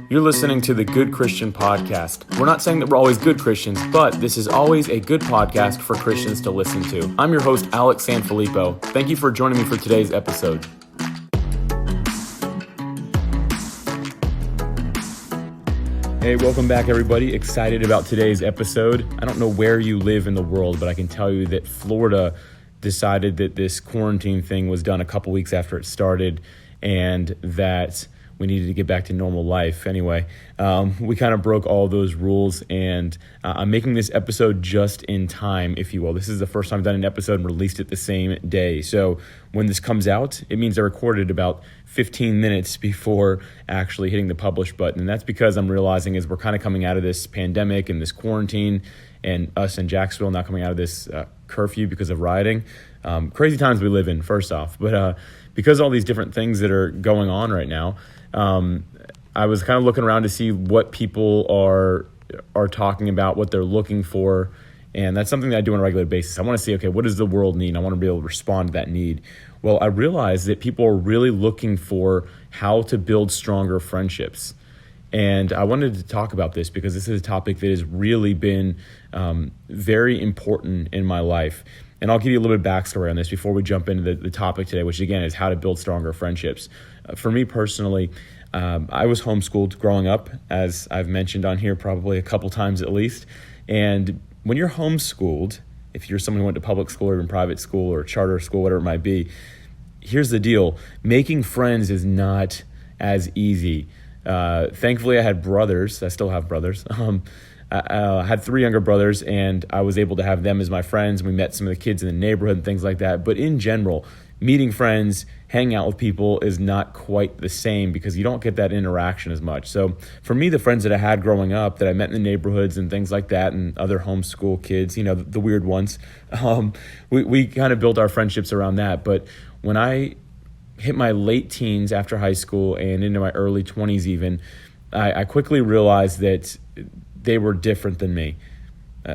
You're listening to the Good Christian Podcast. We're not saying that we're always good Christians, but this is always a good podcast for Christians to listen to. I'm your host, Alex Sanfilippo. Thank you for joining me for today's episode. Hey, welcome back, everybody. Excited about today's episode. I don't know where you live in the world, but I can tell you that Florida decided that this quarantine thing was done a couple weeks after it started, and that we needed to get back to normal life. Anyway, we kind of broke all those rules, and I'm making this episode just in time, if you will. This is the first time I've done an episode and released it the same day. So when this comes out, it means I recorded about 15 minutes before actually hitting the publish button. And that's because I'm realizing as we're kind of coming out of this pandemic and this quarantine, and us in Jacksonville not coming out of this curfew because of rioting. Crazy times we live in, first off. But because of all these different things that are going on right now, I was kind of looking around to see what people are talking about, what they're looking for. And that's something that I do on a regular basis. I want to see, okay, what does the world need? I want to be able to respond to that need. Well, I realized that people are really looking for how to build stronger friendships. And I wanted to talk about this because this is a topic that has really been very important in my life. And I'll give you a little bit of backstory on this before we jump into the topic today, which again is how to build stronger friendships. For me personally, I was homeschooled growing up, as I've mentioned on here probably a couple times at least. And when you're homeschooled, if you're someone who went to public school or even private school or charter school, whatever it might be, here's the deal. Making friends is not as easy. Thankfully, I had brothers. I still have brothers. I had 3 younger brothers, and I was able to have them as my friends. We met some of the kids in the neighborhood and things like that. But in general, meeting friends, hanging out with people is not quite the same because you don't get that interaction as much. So for me, the friends that I had growing up that I met in the neighborhoods and things like that, and other homeschool kids, the weird ones, we kind of built our friendships around that. But when I hit my late teens after high school and into my early 20s even, I quickly realized that they were different than me.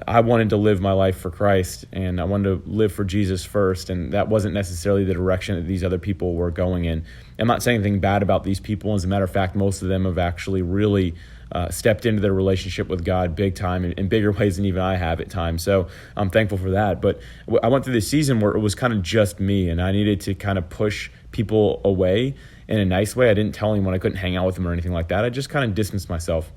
I wanted to live my life for Christ, and I wanted to live for Jesus first, and that wasn't necessarily the direction that these other people were going in. I'm not saying anything bad about these people. As a matter of fact, most of them have actually really stepped into their relationship with God big time, in bigger ways than even I have at times. So I'm thankful for that. But I went through this season where it was kind of just me, and I needed to kind of push people away in a nice way. I didn't tell anyone I couldn't hang out with them or anything like that. I just kind of distanced myself.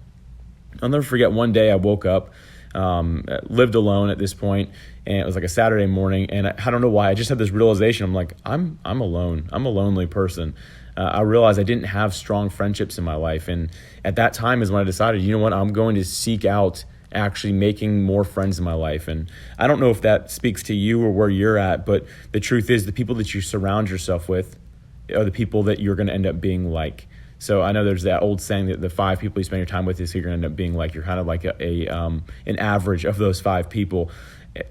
I'll never forget one day I woke up, lived alone at this point, and it was like a Saturday morning, and I don't know why, I just had this realization. I'm like, I'm alone. I'm a lonely person. I realized I didn't have strong friendships in my life, and at that time is when I decided, you know what, I'm going to seek out actually making more friends in my life. And I don't know if that speaks to you or where you're at, but the truth is the people that you surround yourself with are the people that you're going to end up being like. So I know there's that old saying that the 5 people you spend your time with is who you're going to end up being like. You're kind of like an average of those 5 people.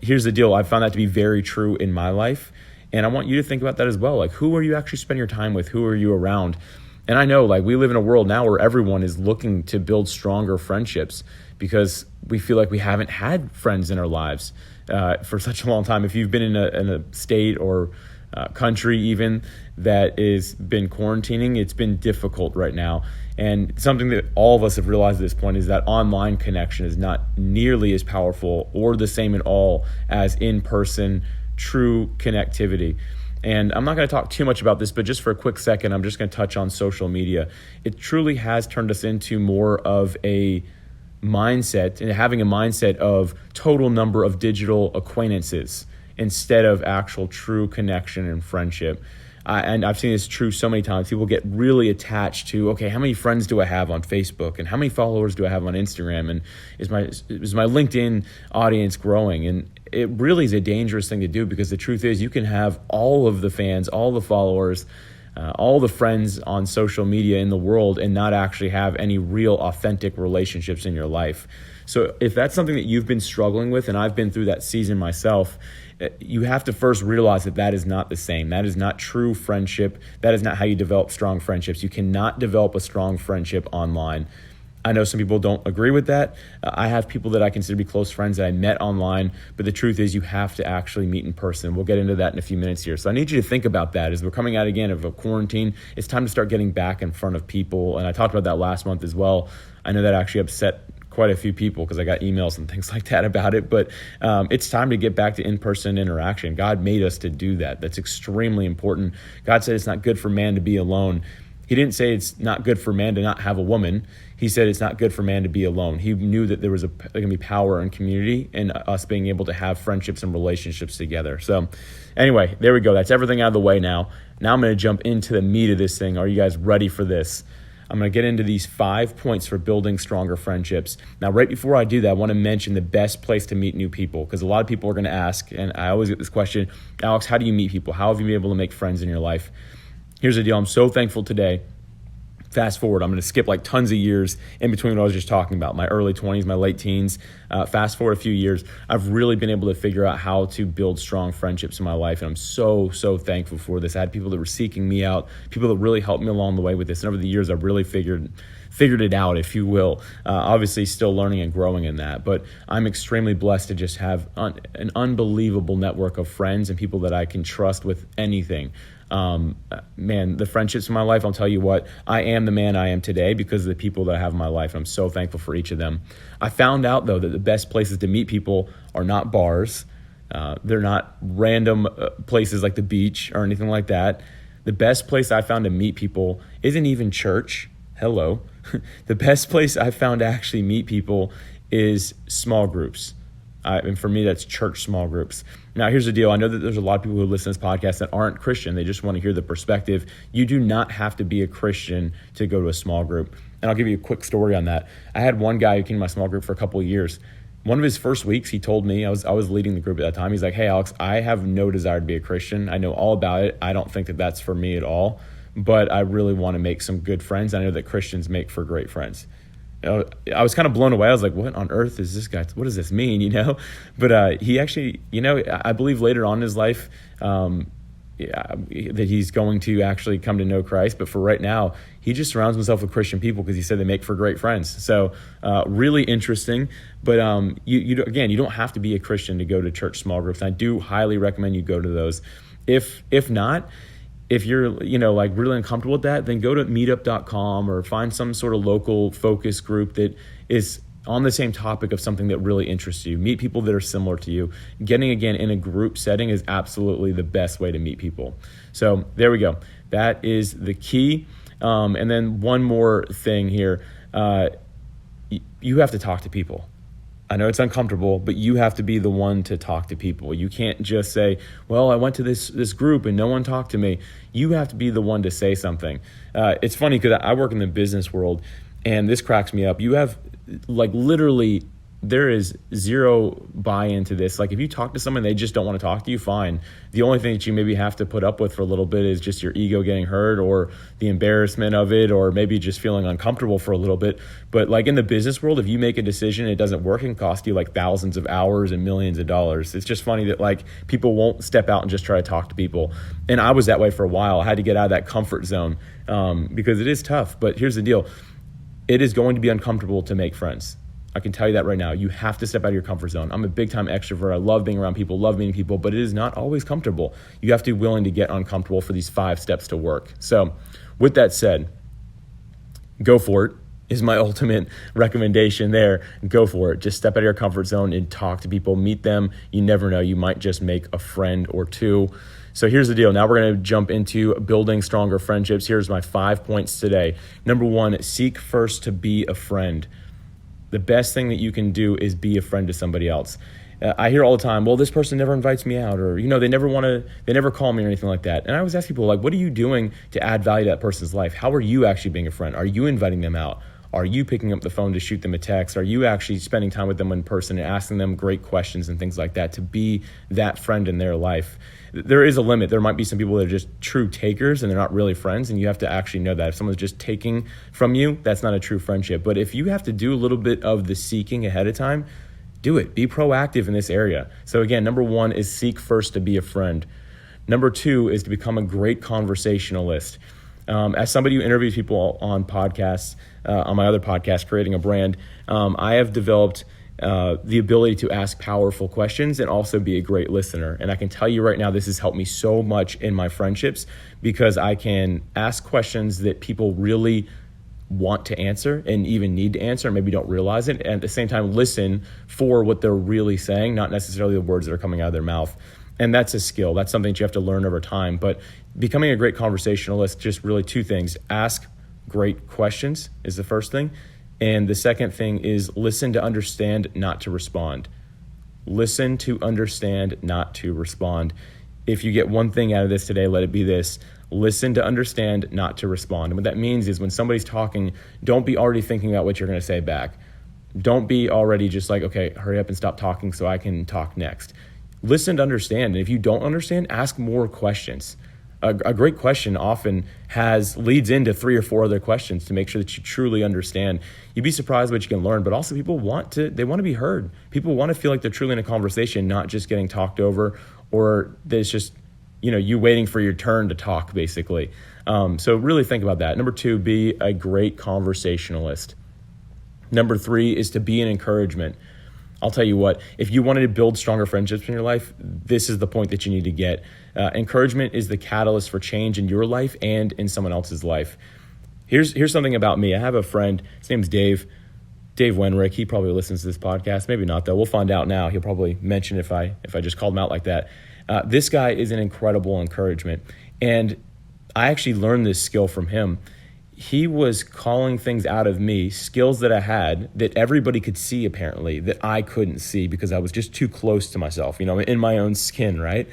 Here's the deal. I found that to be very true in my life. And I want you to think about that as well. Like, who are you actually spending your time with? Who are you around? And I know, like, we live in a world now where everyone is looking to build stronger friendships because we feel like we haven't had friends in our lives for such a long time. If you've been in a state or country even that has been quarantining, it's been difficult right now. And something that all of us have realized at this point is that online connection is not nearly as powerful or the same at all as in-person true connectivity. And I'm not going to talk too much about this, but just for a quick second, I'm just going to touch on social media. It truly has turned us into more of a mindset, and having a mindset of total number of digital acquaintances instead of actual true connection and friendship. And I've seen this true so many times. People get really attached to, okay, how many friends do I have on Facebook? And how many followers do I have on Instagram? And is my LinkedIn audience growing? And it really is a dangerous thing to do because the truth is you can have all of the fans, all the followers, all the friends on social media in the world and not actually have any real authentic relationships in your life. So if that's something that you've been struggling with, and I've been through that season myself, you have to first realize that that is not the same. That is not true friendship. That is not how you develop strong friendships. You cannot develop a strong friendship online. I know some people don't agree with that. I have people that I consider to be close friends that I met online, but the truth is you have to actually meet in person. We'll get into that in a few minutes here. So I need you to think about that as we're coming out again of a quarantine. It's time to start getting back in front of people. And I talked about that last month as well. I know that actually upset quite a few people because I got emails and things like that about it, but it's time to get back to in-person interaction. God made us to do that. That's extremely important. God said it's not good for man to be alone. He didn't say it's not good for man to not have a woman. He said it's not good for man to be alone. He knew that there was going to be power in community and us being able to have friendships and relationships together. So anyway, there we go. That's everything out of the way now. Now I'm going to jump into the meat of this thing. Are you guys ready for this? I'm going to get into these 5 points for building stronger friendships. Now, right before I do that, I want to mention the best place to meet new people, because a lot of people are going to ask, and I always get this question, Alex, how do you meet people? How have you been able to make friends in your life? Here's the deal. I'm so thankful today. Fast forward, I'm going to skip like tons of years in between what I was just talking about, my early 20s, my late teens. Fast forward a few years, I've really been able to figure out how to build strong friendships in my life. And I'm so thankful for this. I had people that were seeking me out, people that really helped me along the way with this. And over the years, I've really figured it out, if you will. Obviously still learning and growing in that, but I'm extremely blessed to just have an unbelievable network of friends and people that I can trust with anything. Man, the friendships in my life, I'll tell you what, I am the man I am today because of the people that I have in my life. I'm so thankful for each of them. I found out, though, that the best places to meet people are not bars. They're not random places like the beach or anything like that. The best place I found to meet people isn't even church. Hello. The best place I found to actually meet people is small groups. And for me, that's church small groups. Now, here's the deal. I know that there's a lot of people who listen to this podcast that aren't Christian. They just want to hear the perspective. You do not have to be a Christian to go to a small group. And I'll give you a quick story on that. I had one guy who came to my small group for a couple of years. One of his first weeks, he told me, I was leading the group at that time. He's like, hey, Alex, I have no desire to be a Christian. I know all about it. I don't think that that's for me at all. But I really want to make some good friends. I know that Christians make for great friends. I was kind of blown away. I was like, what on earth is this guy? What does this mean? But he actually, I believe later on in his life that he's going to actually come to know Christ. But for right now, he just surrounds himself with Christian people because he said they make for great friends. So really interesting. But you don't have to be a Christian to go to church small groups. And I do highly recommend you go to those. If not, if you're, like really uncomfortable with that, then go to meetup.com or find some sort of local focus group that is on the same topic of something that really interests you. Meet people that are similar to you. Getting, again, in a group setting is absolutely the best way to meet people. So there we go. That is the key. And then one more thing here. You have to talk to people. I know it's uncomfortable, but you have to be the one to talk to people. You can't just say, well, I went to this group and no one talked to me. You have to be the one to say something. It's funny because I work in the business world and this cracks me up. You have literally, there is zero buy-in to this. Like if you talk to someone, they just don't want to talk to you, fine. The only thing that you maybe have to put up with for a little bit is just your ego getting hurt or the embarrassment of it, or maybe just feeling uncomfortable for a little bit. But like in the business world, if you make a decision, it doesn't work, it can cost you like thousands of hours and millions of dollars. It's just funny that like people won't step out and just try to talk to people. And I was that way for a while. I had to get out of that comfort zone because it is tough. But here's the deal. It is going to be uncomfortable to make friends. I can tell you that right now. You have to step out of your comfort zone. I'm a big time extrovert. I love being around people, love meeting people, but it is not always comfortable. You have to be willing to get uncomfortable for these 5 steps to work. So with that said, go for it is my ultimate recommendation there. Go for it. Just step out of your comfort zone and talk to people, meet them. You never know. You might just make a friend or two. So here's the deal. Now we're going to jump into building stronger friendships. Here's my 5 points today. Number 1, seek first to be a friend. The best thing that you can do is be a friend to somebody else. I hear all the time, well, this person never invites me out, or, they never call me or anything like that. And I always ask people, like, what are you doing to add value to that person's life? How are you actually being a friend? Are you inviting them out? Are you picking up the phone to shoot them a text? Are you actually spending time with them in person and asking them great questions and things like that to be that friend in their life? There is a limit. There might be some people that are just true takers and they're not really friends, and you have to actually know that. If someone's just taking from you, that's not a true friendship. But if you have to do a little bit of the seeking ahead of time, do it. Be proactive in this area. So again, number 1 is seek first to be a friend. Number 2 is to become a great conversationalist. As somebody who interviews people on podcasts, on my other podcast, Creating a Brand, I have developed the ability to ask powerful questions and also be a great listener. And I can tell you right now, this has helped me so much in my friendships because I can ask questions that people really want to answer and even need to answer and maybe don't realize it. And at the same time, listen for what they're really saying, not necessarily the words that are coming out of their mouth. And that's a skill. That's something that you have to learn over time. But becoming a great conversationalist, just really two things. Ask great questions is the first thing. And the second thing is listen to understand, not to respond. Listen to understand, not to respond. If you get one thing out of this today, let it be this. Listen to understand, not to respond. And what that means is when somebody's talking, don't be already thinking about what you're going to say back. Don't be already just like, okay, hurry up and stop talking so I can talk next. Listen to understand. And if you don't understand, ask more questions. A great question often leads into 3 or 4 other questions to make sure that you truly understand. You'd be surprised what you can learn, but also people want to be heard. People want to feel like they're truly in a conversation, not just getting talked over, or there's just, you waiting for your turn to talk, basically. So really think about that. Number 2, be a great conversationalist. Number 3 is to be an encouragement. I'll tell you what, if you wanted to build stronger friendships in your life, this is the point that you need to get. Encouragement is the catalyst for change in your life and in someone else's life. Here's something about me. I have a friend, his name's Dave Wenrick. He probably listens to this podcast. Maybe not, though. We'll find out now. He'll probably mention if I just called him out like that. This guy is an incredible encouragement. And I actually learned this skill from him. He was calling things out of me, skills that I had that everybody could see apparently, that I couldn't see because I was just too close to myself, in my own skin, right?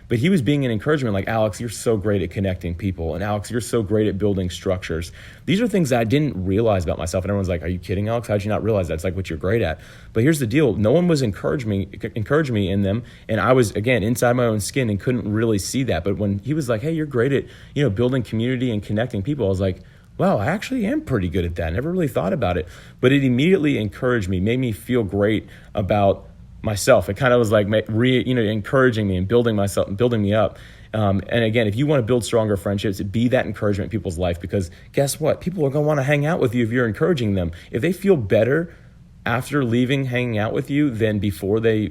But he was being an encouragement like, Alex, you're so great at connecting people. And Alex, you're so great at building structures. These are things that I didn't realize about myself. And everyone's like, are you kidding, Alex? How'd you not realize that? It's like what you're great at. But here's the deal. No one was encouraging me in them. And I was, again, inside my own skin and couldn't really see that. But when he was like, hey, you're great at, building community and connecting people, I was like, wow, I actually am pretty good at that. I never really thought about it. But it immediately encouraged me, made me feel great about myself. It kind of was like encouraging me and building me up. And again, if you want to build stronger friendships, be that encouragement in people's life, because guess what? People are going to want to hang out with you if you're encouraging them. If they feel better after leaving hanging out with you than before they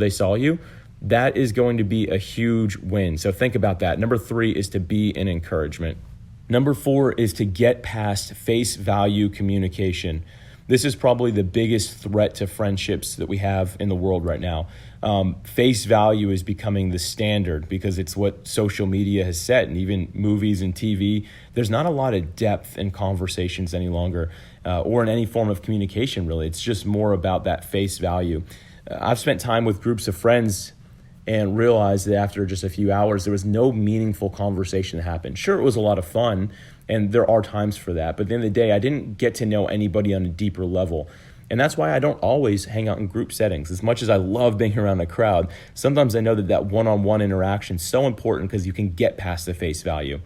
saw you, that is going to be a huge win. So think about that. Number 3 is to be an encouragement. Number 4 is to get past face value communication. This is probably the biggest threat to friendships that we have in the world right now. Face value is becoming the standard because it's what social media has set, and even movies and TV. There's not a lot of depth in conversations any longer, or in any form of communication, really. It's just more about that face value. I've spent time with groups of friends and realized that after just a few hours, there was no meaningful conversation that happened. Sure, it was a lot of fun, and there are times for that. But at the end of the day, I didn't get to know anybody on a deeper level. And that's why I don't always hang out in group settings. As much as I love being around a crowd, sometimes I know that one-on-one interaction is so important because you can get past the face value.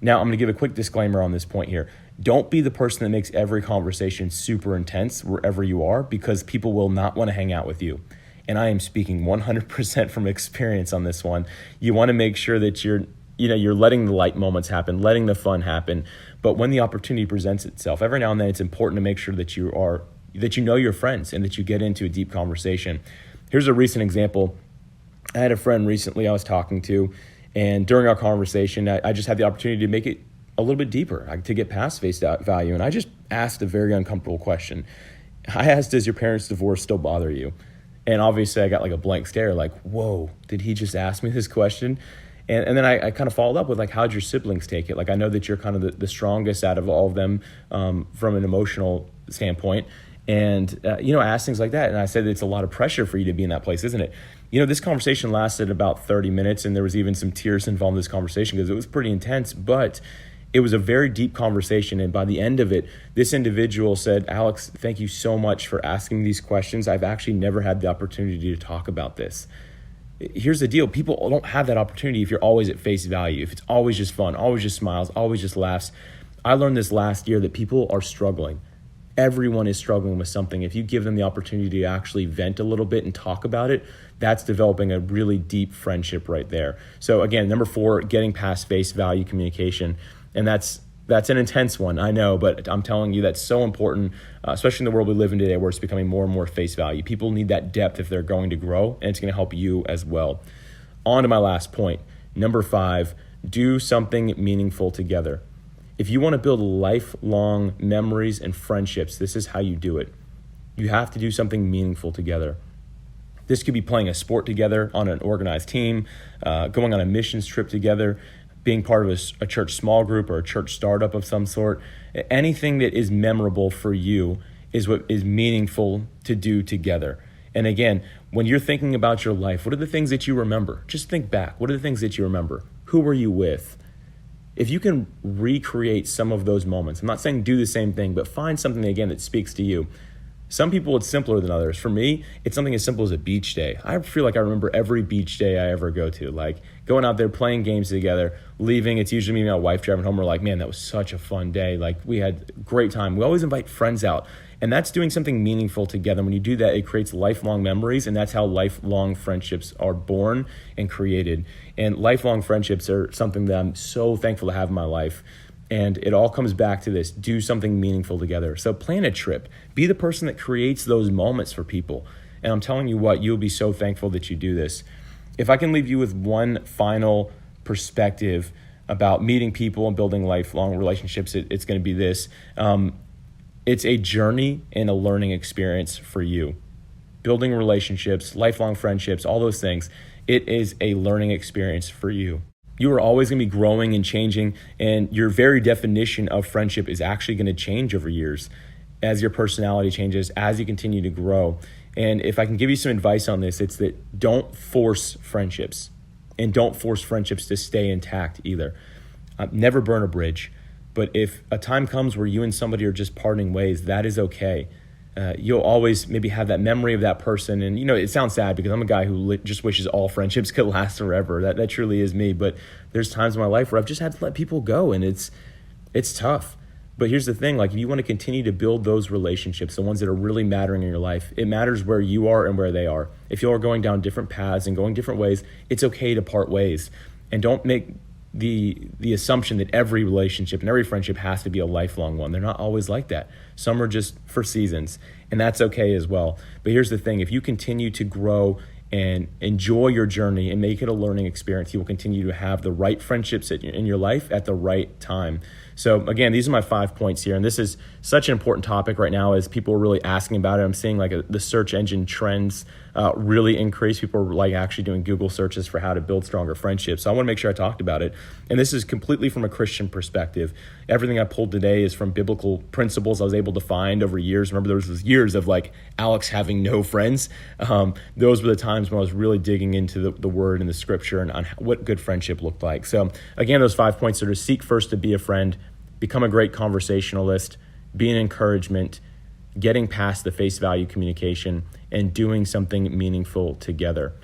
Now, I'm going to give a quick disclaimer on this point here. Don't be the person that makes every conversation super intense wherever you are, because people will not want to hang out with you. And I am speaking 100% from experience on this one. You want to make sure that you're letting the light moments happen, letting the fun happen. But when the opportunity presents itself, every now and then it's important to make sure that you know your friends and that you get into a deep conversation. Here's a recent example. I had a friend recently I was talking to, and during our conversation, I just had the opportunity to make it a little bit deeper, to get past face value. And I just asked a very uncomfortable question. I asked, does your parents' divorce still bother you? And obviously I got like a blank stare, like, whoa, did he just ask me this question? And then I kind of followed up with like, how'd your siblings take it? Like, I know that you're kind of the strongest out of all of them from an emotional standpoint. And, I asked things like that. And I said, it's a lot of pressure for you to be in that place, isn't it? This conversation lasted about 30 minutes, and there was even some tears involved in this conversation because it was pretty intense, but it was a very deep conversation. And by the end of it, this individual said, Alex, thank you so much for asking these questions. I've actually never had the opportunity to talk about this. Here's the deal. People don't have that opportunity if you're always at face value, if it's always just fun, always just smiles, always just laughs. I learned this last year that people are struggling. Everyone is struggling with something. If you give them the opportunity to actually vent a little bit and talk about it, that's developing a really deep friendship right there. So again, number 4, getting past face value communication. And that's an intense one, I know, but I'm telling you that's so important, especially in the world we live in today where it's becoming more and more face value. People need that depth if they're going to grow, and it's going to help you as well. On to my last point. Number 5, do something meaningful together. If you want to build lifelong memories and friendships, this is how you do it. You have to do something meaningful together. This could be playing a sport together on an organized team, going on a missions trip together, being part of a church small group or a church startup of some sort. Anything that is memorable for you is what is meaningful to do together. And again, when you're thinking about your life, what are the things that you remember? Just think back. What are the things that you remember? Who were you with? If you can recreate some of those moments, I'm not saying do the same thing, but find something, again, that speaks to you. Some people, it's simpler than others. For me, it's something as simple as a beach day. I feel like I remember every beach day I ever go to, like going out there, playing games together, leaving. It's usually me and my wife driving home. We're like, man, that was such a fun day. Like we had a great time. We always invite friends out. And that's doing something meaningful together. When you do that, it creates lifelong memories, and that's how lifelong friendships are born and created. And lifelong friendships are something that I'm so thankful to have in my life. And it all comes back to this: do something meaningful together. So plan a trip. Be the person that creates those moments for people. And I'm telling you what, you'll be so thankful that you do this. If I can leave you with one final perspective about meeting people and building lifelong relationships, it's going to be this. It's a journey and a learning experience for you. Building relationships, lifelong friendships, all those things, it is a learning experience for you. You are always going to be growing and changing, and your very definition of friendship is actually going to change over years as your personality changes, as you continue to grow. And if I can give you some advice on this, it's that don't force friendships, and don't force friendships to stay intact either. Never burn a bridge. But if a time comes where you and somebody are just parting ways, that is okay. You'll always maybe have that memory of that person. And, it sounds sad because I'm a guy who just wishes all friendships could last forever. That truly is me. But there's times in my life where I've just had to let people go, and it's tough. But here's the thing, if you want to continue to build those relationships, the ones that are really mattering in your life, it matters where you are and where they are. If you are going down different paths and going different ways, it's okay to part ways. And don't make the assumption that every relationship and every friendship has to be a lifelong one. They're not always like that. Some are just for seasons, and that's okay as well. But here's the thing, if you continue to grow and enjoy your journey and make it a learning experience, you will continue to have the right friendships in your life at the right time. So again, these are my 5 points here, and this is such an important topic right now as people are really asking about it. I'm seeing the search engine trends really increase. People are actually doing Google searches for how to build stronger friendships. So I want to make sure I talked about it. And this is completely from a Christian perspective. Everything I pulled today is from biblical principles I was able to find over years. Remember, there was those years of Alex having no friends. Those were the times when I was really digging into the word and the scripture and on what good friendship looked like. So again, those 5 points are to seek first to be a friend, become a great conversationalist, be an encouragement, getting past the face value communication, and doing something meaningful together.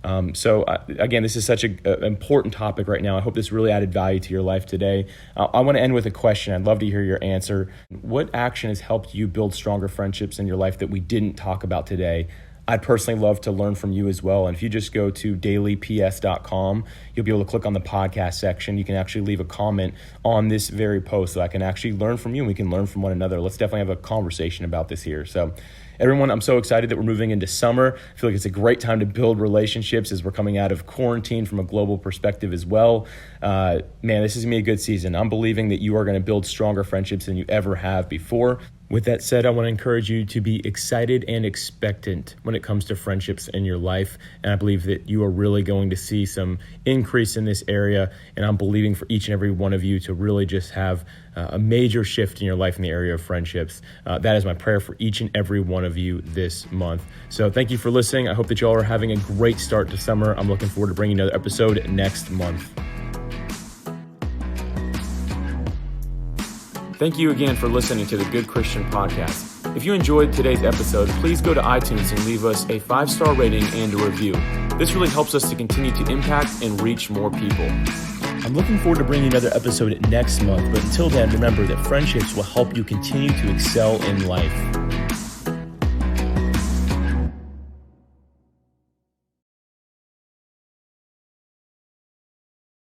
Again, this is such an important topic right now. I hope this really added value to your life today. I want to end with a question. I'd love to hear your answer. What action has helped you build stronger friendships in your life that we didn't talk about today? I'd personally love to learn from you as well. And if you just go to dailyps.com, you'll be able to click on the podcast section. You can actually leave a comment on this very post so I can actually learn from you and we can learn from one another. Let's definitely have a conversation about this here. So everyone, I'm so excited that we're moving into summer. I feel like it's a great time to build relationships as we're coming out of quarantine from a global perspective as well. Man, this is going to be a good season. I'm believing that you are going to build stronger friendships than you ever have before. With that said, I want to encourage you to be excited and expectant when it comes to friendships in your life. And I believe that you are really going to see some increase in this area. And I'm believing for each and every one of you to really just have a major shift in your life in the area of friendships. That is my prayer for each and every one of you this month. So thank you for listening. I hope that you all are having a great start to summer. I'm looking forward to bringing another episode next month. Thank you again for listening to the Good Christian Podcast. If you enjoyed today's episode, please go to iTunes and leave us a 5-star rating and a review. This really helps us to continue to impact and reach more people. I'm looking forward to bringing another episode next month, but until then, remember that friendships will help you continue to excel in life.